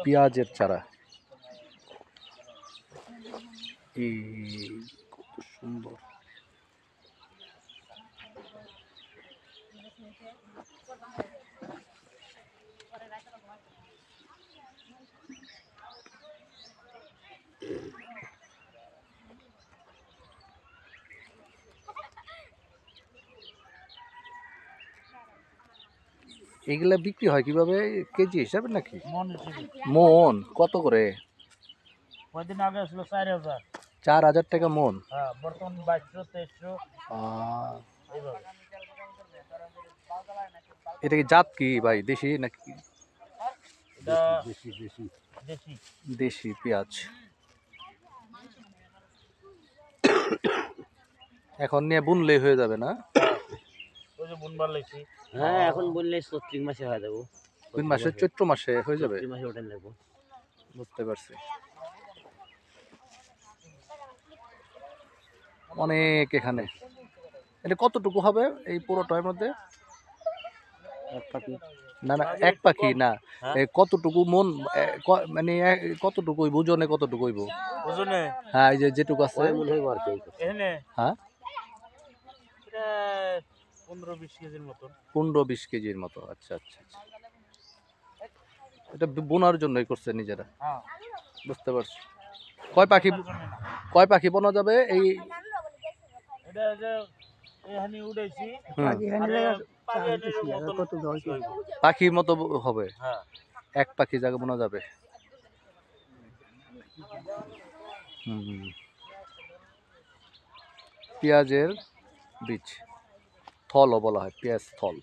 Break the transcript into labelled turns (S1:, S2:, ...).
S1: পেঁয়াজের চারা। এই কত সুন্দর। এগুলা বিক্রি হয় কিভাবে, কেজি হিসাবে নাকি? মন কত করে?
S2: কয়দিন আগে ছিল 4000।
S1: 4000 টাকা মন?
S2: হ্যাঁ, বর্তমান 2200 2300।
S1: এটা কি জাত কি ভাই, দেশি নাকি? দেশি পেঁয়াজ। এখন নিয়ে বুনলেই হয়ে যাবে না?
S2: ওই যে বুনবার লাইছি। হ্যাঁ, এখন বললে চৈত্র মাসে হয়ে যাবো।
S1: কোন মাসে? চৈত্র মাসে হয়ে যাবে?
S2: চৈত্র মাসে ওটা নেবো।
S1: বুঝতে পারছি। অনেক এখানে। এটা কতটুকু হবে এই পুরোটার মধ্যে? না না, এক পাখি না, কতটুকু মন, মানে কতটুকু হইব ওজনে, কতটুকু হইব
S2: ওজনে?
S1: হ্যাঁ, এই যে যেটুকু আছে।
S2: এখানে
S1: হ্যাঁ,
S2: এটা 15-20 কেজির মতো।
S1: 15-20 কেজির মতো। আচ্ছা আচ্ছা আচ্ছা। এটা বোনার জন্যই করছে নিজেরা?
S2: হ্যাঁ,
S1: বুঝতে পারছি। কয় পাখি বোনা যাবে এই?
S2: এটা যে এখানে উড়াইছি,
S1: পাখির মতো হবে?
S2: হ্যাঁ,
S1: এক পাখি জায়গা বোনা যাবে। পেঁয়াজের বীজ, থলও বলা হয়, পেঁয়াজ থল।